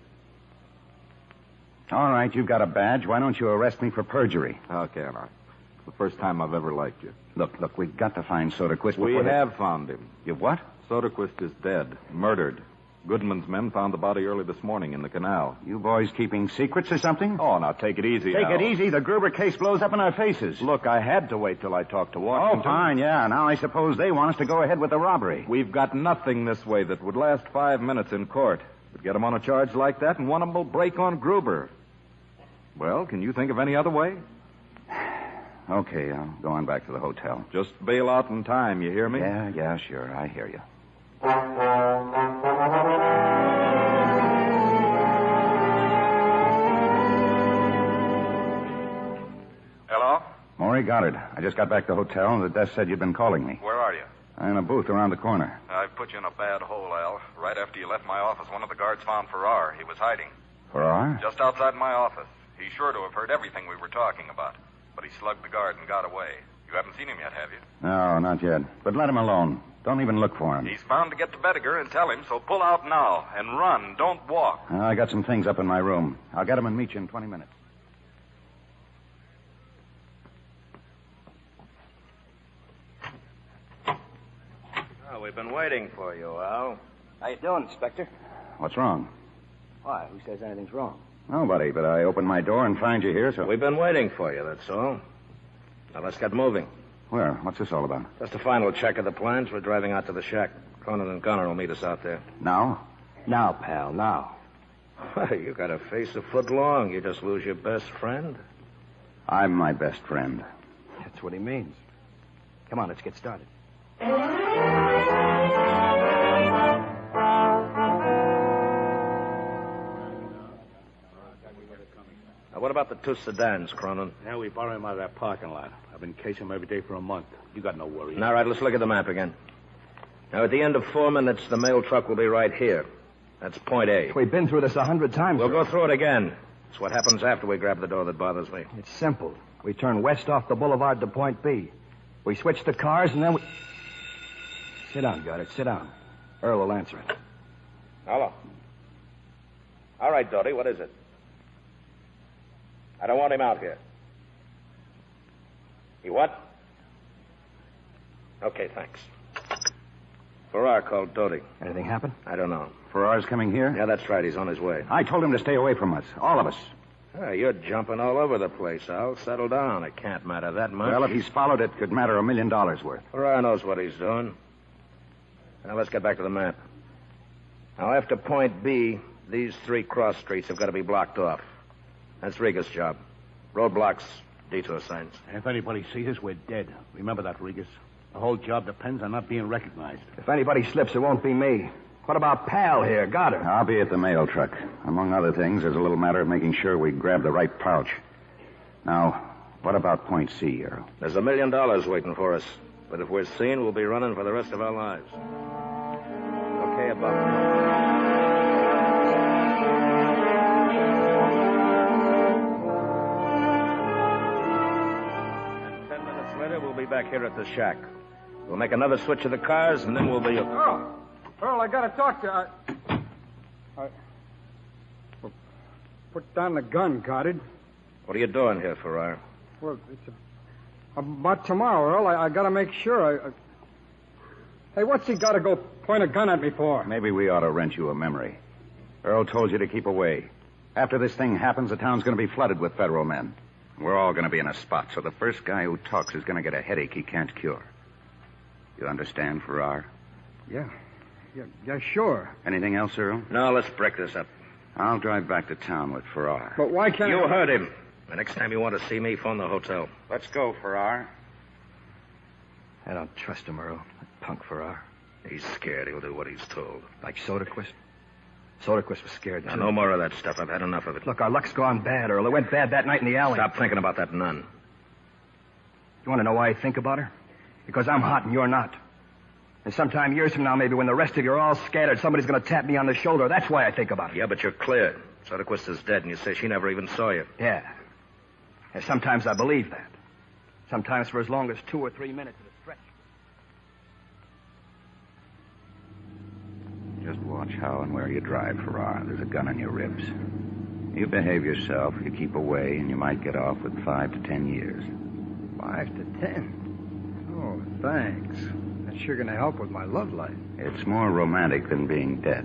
All right, you've got a badge. Why don't you arrest me for perjury? How can I? It's the first time I've ever liked you. Look, we've got to find Soderquist. We have found him. You've what? Soderquist is dead, murdered. Goodman's men found the body early this morning in the canal. You boys keeping secrets or something? Oh, now take it easy, Take Al. it easy. The Gruber case blows up in our faces. Look, I had to wait till I talked to Washington. Oh, fine, yeah. Now I suppose they want us to go ahead with the robbery. We've got nothing this way that would last 5 minutes in court. But get them on a charge like that, and one of them will break on Gruber. Well, can you think of any other way? Okay, I'll go on back to the hotel. Just bail out in time, you hear me? Yeah, sure. I hear you. Hello? Maury Goddard. I just got back to the hotel, and the desk said you'd been calling me. Where are you? I'm in a booth around the corner. I've put you in a bad hole, Al. Right after you left my office, one of the guards found Farrar. He was hiding. Farrar? Just outside my office. He's sure to have heard everything we were talking about. But he slugged the guard and got away. You haven't seen him yet, have you? No, not yet. But let him alone. Don't even look for him. He's bound to get to Bedecker and tell him, so pull out now and run. Don't walk. I got some things up in my room. I'll get him and meet you in 20 minutes. Oh, we've been waiting for you, Al. How you doing, Inspector? What's wrong? Why? Who says anything's wrong? Nobody, but I opened my door and find you here, so... We've been waiting for you, that's all. Now, let's get moving. Where? What's this all about? Just a final check of the plans. We're driving out to the shack. Cronin and Gunner will meet us out there. Now? Now, pal, now. You got a face a foot long. You just lose your best friend? I'm my best friend. That's what he means. Come on, let's get started. Now, what about the two sedans, Cronin? Yeah, we borrow him out of that parking lot. I've been casing him every day for a month. You got no worries. All right, let's look at the map again. Now, at the end of 4 minutes, the mail truck will be right here. That's point A. We've been through this 100 times. We'll go through it again. It's what happens after we grab the door that bothers me. It's simple. We turn west off the boulevard to point B. We switch the cars, and then we... Sit down, Goddard. Sit down. Earl will answer it. Hello. All right, Doty, what is it? I don't want him out here. You what? Okay, thanks. Farrar called Doty. Anything happen? I don't know. Farrar's coming here? Yeah, that's right. He's on his way. I told him to stay away from us. All of us. You're jumping all over the place, Al. Settle down. It can't matter that much. Well, if he's followed, it could matter $1 million worth. Farrar knows what he's doing. Now, let's get back to the map. Now, after point B, these 3 cross streets have got to be blocked off. That's Riga's job. Roadblocks, detour signs. If anybody sees us, we're dead. Remember that, Regas. The whole job depends on not being recognized. If anybody slips, it won't be me. What about Pal here, Goddard? I'll be at the mail truck. Among other things, there's a little matter of making sure we grab the right pouch. Now, what about point C, Earl? There's $1 million waiting for us. But if we're seen, we'll be running for the rest of our lives. Okay, above. We'll be back here at the shack. We'll make another switch of the cars, and then we'll be... Earl, I gotta talk to... Well, put down the gun, Goddard. What are you doing here, Farrar? Well, it's about tomorrow, Earl. I gotta make sure. Hey, what's he gotta go point a gun at me for? Maybe we ought to rent you a memory. Earl told you to keep away. After this thing happens, the town's going to be flooded with federal men. We're all going to be in a spot, so the first guy who talks is going to get a headache he can't cure. You understand, Farrar? Yeah, sure. Anything else, Earl? No, let's break this up. I'll drive back to town with Farrar. But why can't You heard him. The next time you want to see me, phone the hotel. Let's go, Farrar. I don't trust him, Earl. That punk Farrar. He's scared. He'll do what he's told. Like Soderquist? Soderquist was scared, Now, too. no more of that stuff. I've had enough of it. Look, our luck's gone bad, Earl. It went bad that night in the alley. Stop thinking about that nun. You want to know why I think about her? Because I'm hot and you're not. And sometime years from now, maybe when the rest of you are all scattered, somebody's going to tap me on the shoulder. That's why I think about it. Yeah, but you're clear. Soderquist is dead, and you say she never even saw you. Yeah. And sometimes I believe that. Sometimes for as long as 2 or 3 minutes at a stretch. Just watch how and where you drive, Farrar. There's a gun in your ribs. You behave yourself, you keep away, and you might get off with 5 to 10 years. 5 to 10? Oh, thanks. That's sure going to help with my love life. It's more romantic than being dead.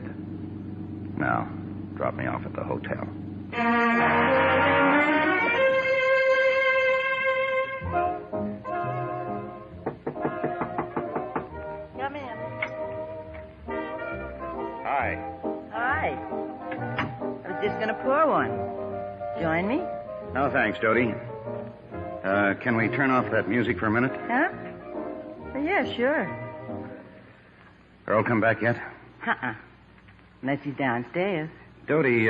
Now, drop me off at the hotel. Come in. Hi. Hi. I was just going to pour one. Join me? No, thanks, Dodie. Can we turn off that music for a minute? Huh? Oh, yeah, sure. Earl come back yet? Uh-uh. Unless he's downstairs. Dodie,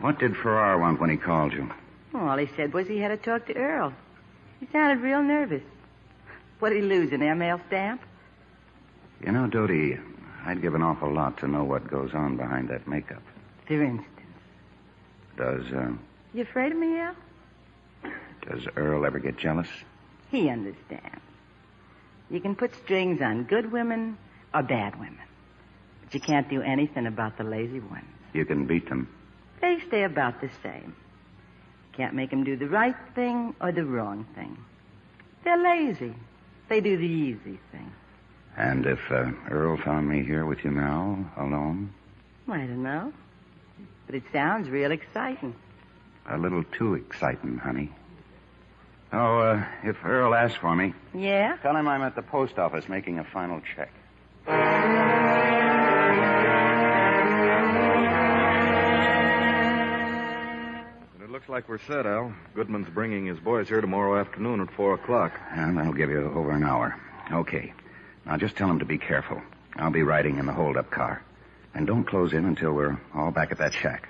what did Farrar want when he called you? Oh, all he said was he had to talk to Earl. He sounded real nervous. What did he lose, an ML stamp? You know, Dodie, I'd give an awful lot to know what goes on behind that makeup. For instance. You afraid of me, Al? Does Earl ever get jealous? He understands. You can put strings on good women or bad women. But you can't do anything about the lazy ones. You can beat them. They stay about the same. Can't make them do the right thing or the wrong thing. They're lazy. They do the easy thing. And if Earl found me here with you now, alone? I don't know. But it sounds real exciting. A little too exciting, honey. Oh, if Earl asks for me... Yeah? Tell him I'm at the post office making a final check. It looks like we're set, Al. Goodman's bringing his boys here tomorrow afternoon at 4 o'clock. And that'll give you over an hour. Okay. Now, just tell him to be careful. I'll be riding in the hold-up car. And don't close in until we're all back at that shack.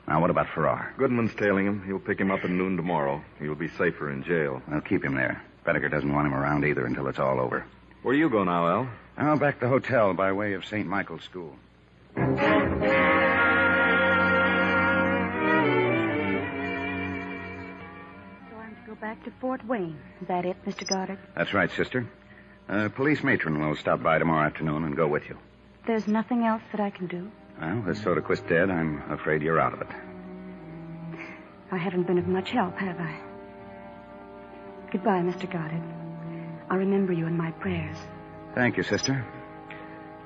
Now, what about Farrar? Goodman's tailing him. He'll pick him up at noon tomorrow. He'll be safer in jail. I'll keep him there. Bedecker doesn't want him around either until it's all over. Where do you go now, Al? I'll back the hotel by way of St. Michael's School. Going to go back to Fort Wayne. Is that it, Mr. Goddard? That's right, sister. Police matron will stop by tomorrow afternoon and go with you. There's nothing else that I can do? Well, with Soderquist dead, I'm afraid you're out of it. I haven't been of much help, have I? Goodbye, Mr. Goddard. I'll remember you in my prayers. Thank you, sister.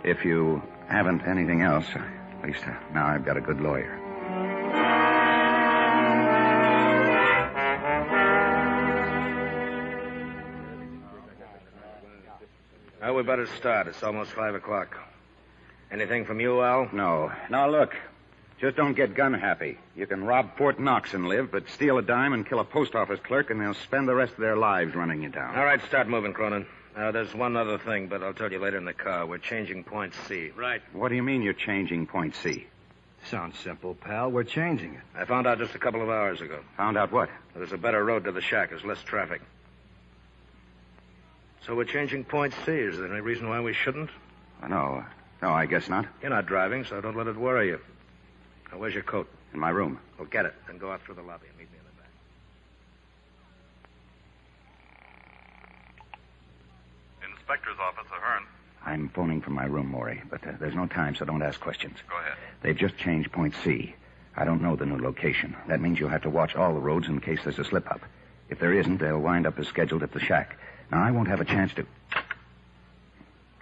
If you haven't anything else, at least now I've got a good lawyer. Well, we better start. It's almost 5 o'clock. Anything from you, Al? No. Now, look. Just don't get gun happy. You can rob Fort Knox and live, but steal a dime and kill a post office clerk, and they'll spend the rest of their lives running you down. All right, start moving, Cronin. There's one other thing, but I'll tell you later in the car. We're changing point C. Right. What do you mean you're changing point C? Sounds simple, pal. We're changing it. I found out just a couple of hours ago. Found out what? There's a better road to the shack. There's less traffic. So we're changing point C. Is there any reason why we shouldn't? No, I guess not. You're not driving, so don't let it worry you. Now, where's your coat? In my room. Well, get it, then go out through the lobby and meet me in the back. Inspector's office, Ahern. I'm phoning from my room, Maury, but there's no time, so don't ask questions. Go ahead. They've just changed point C. I don't know the new location. That means you'll have to watch all the roads in case there's a slip-up. If there isn't, they'll wind up as scheduled at the shack. Now, I won't have a chance to...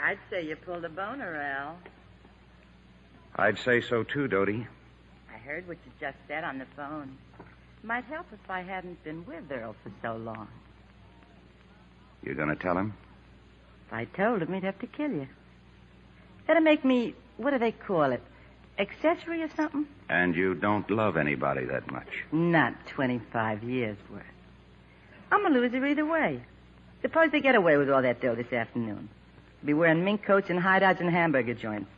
I'd say you pulled a boner, Al. I'd say so, too, Dodie. I heard what you just said on the phone. Might help if I hadn't been with Earl for so long. You gonna tell him? If I told him, he'd have to kill you. That'd make me, what do they call it, accessory or something? And you don't love anybody that much. Not 25 years worth. I'm a loser either way. Suppose they get away with all that dough this afternoon. Be wearing mink coats and hideouts and hamburger joints.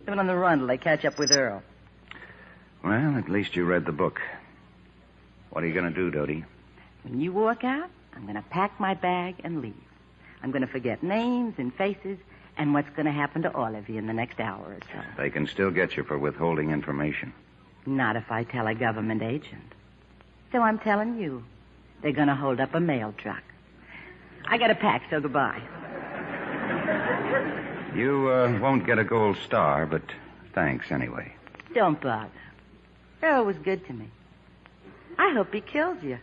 Living on the run till they catch up with Earl. Well, at least you read the book. What are you going to do, Dodie? When you walk out, I'm going to pack my bag and leave. I'm going to forget names and faces and what's going to happen to all of you in the next hour or so. They can still get you for withholding information. Not if I tell a government agent. So I'm telling you, they're going to hold up a mail truck. I got to pack, so goodbye. You won't get a gold star, but thanks anyway. Don't bother. Earl was good to me. I hope he kills you.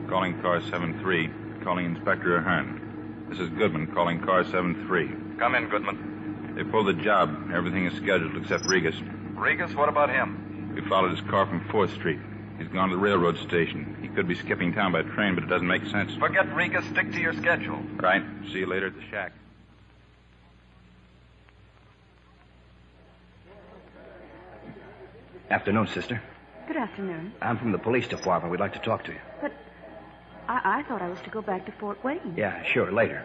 Calling car 73. Calling Inspector Ahern. This is Goodman calling car 73. Come in, Goodman. They pulled the job. Everything is scheduled except Regas. Regas, what about him? We followed his car from 4th Street. He's gone to the railroad station. He could be skipping town by train, but it doesn't make sense. Forget Regas. Stick to your schedule. Right. See you later at the shack. Afternoon, sister. Good afternoon. I'm from the police department. We'd like to talk to you. But I thought I was to go back to Fort Wayne. Yeah, sure, later.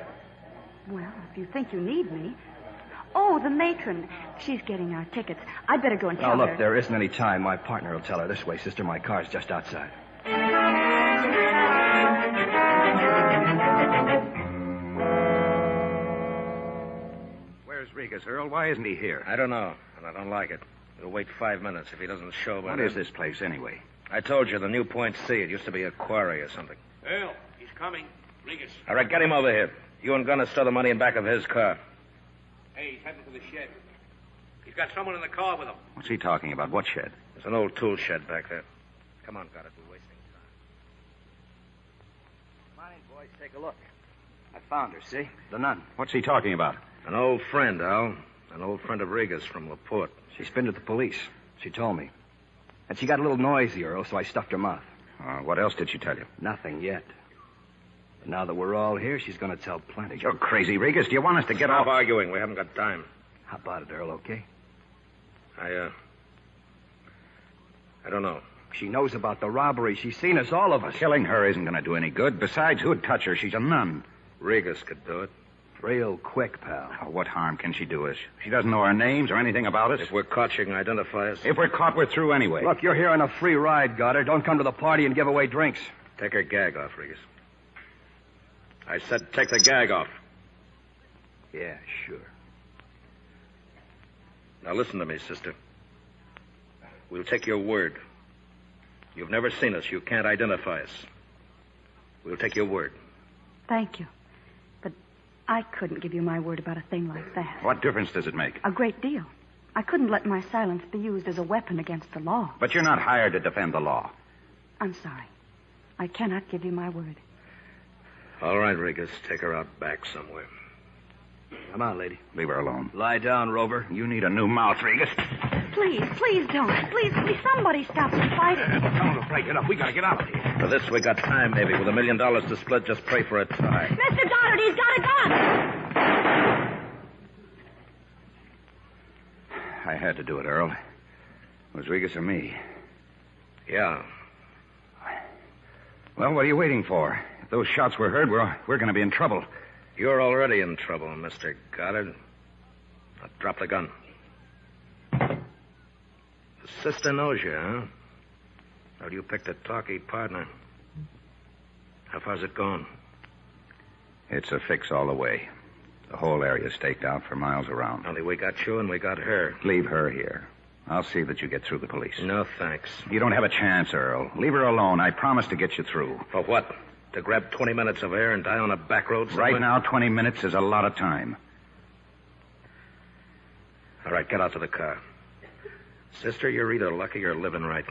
Well, if you think you need me. Oh, the matron. She's getting our tickets. I'd better go and tell her. her. Look, there isn't any time. My partner will tell her. This way, sister. My car's just outside. Where's Regas, Earl? Why isn't he here? I don't know, and I don't like it. We'll wait 5 minutes if he doesn't show by What then. is this place, anyway? I told you, the New Point C. It used to be a quarry or something. Earl, he's coming. Regas. All right, get him over here. You and Gunner stow the money in back of his car. Hey, he's heading for the shed. He's got someone in the car with him. What's he talking about? What shed? There's an old tool shed back there. Come on, Gunner. We're wasting time. Come on in, boys. Take a look. I found her, see? The nun. What's he talking about? An old friend, Al. An old friend of Regas from LaPorte. She's been to the police. She told me. And she got a little noisy, Earl, so I stuffed her mouth. What else did she tell you? Nothing yet. But now that we're all here, she's going to tell plenty. You're crazy, Regas. Do you want us to get Stop off? arguing. We haven't got time. How about it, Earl, okay? I don't know. She knows about the robbery. She's seen us, all of us. Killing her isn't going to do any good. Besides, who'd touch her? She's a nun. Regas could do it. Real quick, pal. Oh, what harm can she do us? She doesn't know our names or anything about us. If we're caught, she can identify us. If we're caught, we're through anyway. Look, you're here on a free ride, Goddard. Don't come to the party and give away drinks. Take her gag off, Regas. I said take the gag off. Yeah, sure. Now listen to me, sister. We'll take your word. You've never seen us. You can't identify us. We'll take your word. Thank you. But I couldn't give you my word about a thing like that. What difference does it make? A great deal. I couldn't let my silence be used as a weapon against the law. But you're not hired to defend the law. I'm sorry. I cannot give you my word. All right, Regas. Take her out back somewhere. Come on, lady. Leave her alone. Lie down, Rover. You need a new mouth, Regas. Please don't. Please, somebody stop the fighting. Tell them to break it up. We got to get out of here. For this, we got time, maybe. With $1 million to split, just pray for a tie. Mr. Goddard, he's got a gun! I had to do it, Earl. It was Regas or me. Yeah. Well, what are you waiting for? If those shots were heard, we're going to be in trouble. You're already in trouble, Mr. Goddard. Now, drop the gun. The sister knows you, huh? Well, you picked a talky partner. How far's it gone? It's a fix all the way. The whole area's staked out for miles around. Only we got you and we got her. Leave her here. I'll see that you get through the police. No, thanks. You don't have a chance, Earl. Leave her alone. I promise to get you through. For what? To grab 20 minutes of air and die on a back road somewhere? Right now, 20 minutes is a lot of time. All right, get out to the car. Sister, you're either lucky or living right.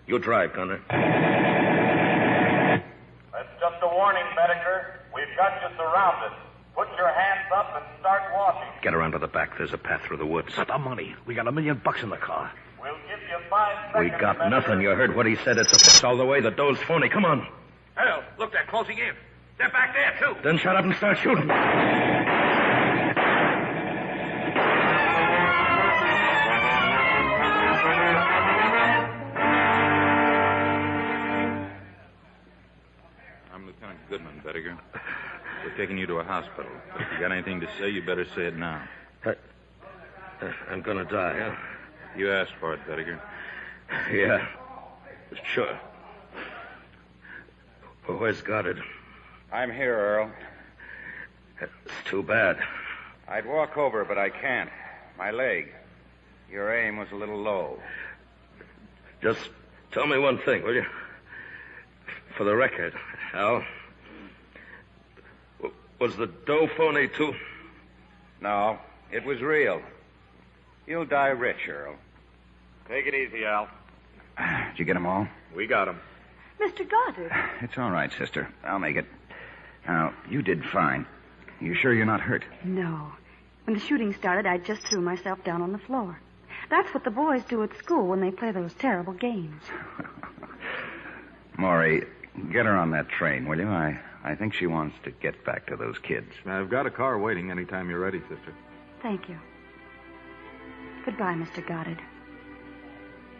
You drive, Gunner. That's just a warning, Medicare. We've got you surrounded. Put your hands up and start walking. Get around to the back. There's a path through the woods. Not the money. We got $1 million in the car. We'll give you 5 seconds. We got nothing. You heard what he said. It's all the way. The dough's phony. Come on. Hell, look, they're closing in. They're back there, too. Then shut up and start shooting. I'm Lieutenant Goodman, Bettiger. We're taking you to a hospital. If you got anything to say, you better say it now. I'm gonna die, huh? You asked for it, Bettiger. Yeah. Sure. Well, where's Goddard? I'm here, Earl. It's too bad. I'd walk over, but I can't. My leg. Your aim was a little low. Just tell me one thing, will you? For the record, Al. Was the dough phony, too? No, it was real. You'll die rich, Earl. Take it easy, Al. Did you get them all? We got him. Mr. Goddard. It's all right, sister. I'll make it. Now, you did fine. You sure you're not hurt? No. When the shooting started, I just threw myself down on the floor. That's what the boys do at school when they play those terrible games. Maury, get her on that train, will you? I think she wants to get back to those kids. I've got a car waiting anytime you're ready, sister. Thank you. Goodbye, Mr. Goddard.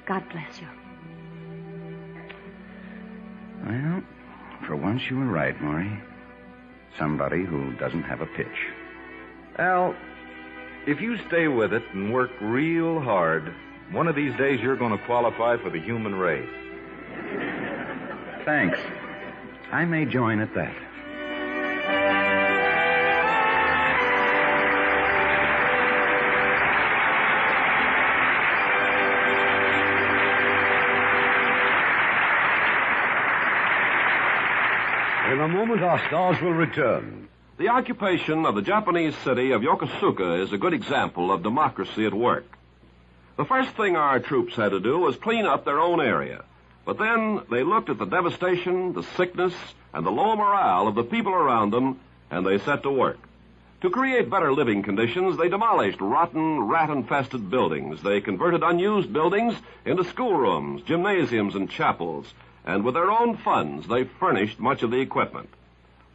God bless you. Well, for once you were right, Maury. Somebody who doesn't have a pitch. Al, if you stay with it and work real hard, one of these days you're going to qualify for the human race. Thanks. I may join at that. In a moment, our stars will return. The occupation of the Japanese city of Yokosuka is a good example of democracy at work. The first thing our troops had to do was clean up their own area. But then they looked at the devastation, the sickness, and the low morale of the people around them, and they set to work. To create better living conditions, they demolished rotten, rat-infested buildings. They converted unused buildings into schoolrooms, gymnasiums, and chapels. And with their own funds, they furnished much of the equipment.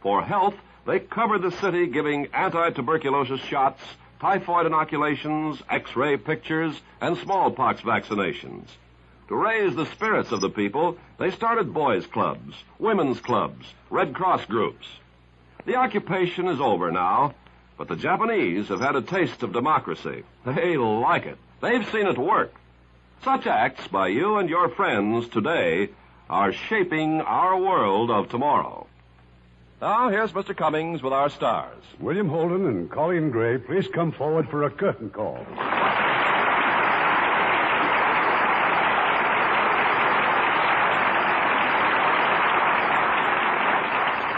For health, they covered the city giving anti-tuberculosis shots, typhoid inoculations, X-ray pictures, and smallpox vaccinations. To raise the spirits of the people, they started boys' clubs, women's clubs, Red Cross groups. The occupation is over now, but the Japanese have had a taste of democracy. They like it. They've seen it work. Such acts by you and your friends today are shaping our world of tomorrow. Now, here's Mr. Cummings with our stars. William Holden and Colleen Gray, please come forward for a curtain call.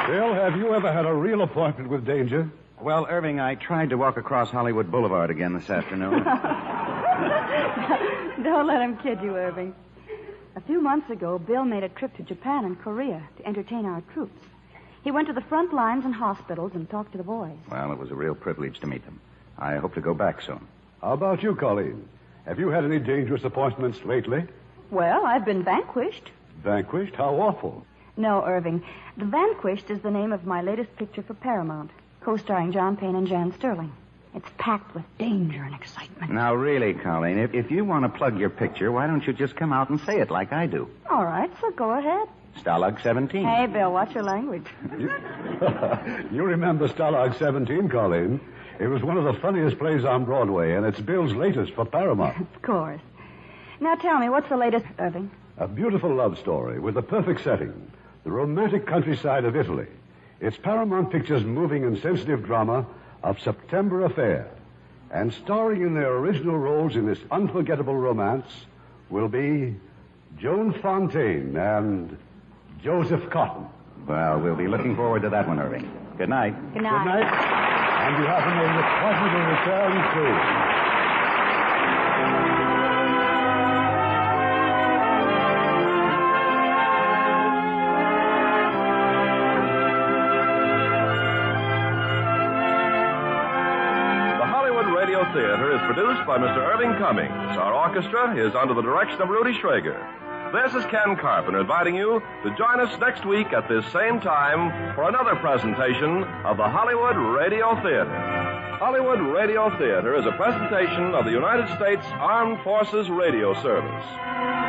Bill, have you ever had a real appointment with danger? Well, Irving, I tried to walk across Hollywood Boulevard again this afternoon. Don't let him kid you, Irving. A few months ago, Bill made a trip to Japan and Korea to entertain our troops. He went to the front lines and hospitals and talked to the boys. Well, it was a real privilege to meet them. I hope to go back soon. How about you, Colleen? Have you had any dangerous appointments lately? Well, I've been vanquished. Vanquished? How awful. No, Irving. The Vanquished is the name of my latest picture for Paramount, co-starring John Payne and Jan Sterling. It's packed with danger and excitement. Now, really, Colleen, if you want to plug your picture, why don't you just come out and say it like I do? All right, so go ahead. Stalag 17. Hey, Bill, watch your language. You remember Stalag 17, Colleen. It was one of the funniest plays on Broadway, and it's Bill's latest for Paramount. Of course. Now tell me, what's the latest, Irving? A beautiful love story with a perfect setting. The romantic countryside of Italy. It's Paramount Pictures' moving and sensitive drama of September Affair. And starring in their original roles in this unforgettable romance will be Joan Fontaine and Joseph Cotton. Well, we'll be looking forward to that one, Irving. Good night. Good night. Good night. And you have a possible return soon. produced by Mr. Irving Cummings. Our orchestra is under the direction of Rudy Schrager. This is Ken Carpenter inviting you to join us next week at this same time for another presentation of the Hollywood Radio Theater. Hollywood Radio Theater is a presentation of the United States Armed Forces Radio Service.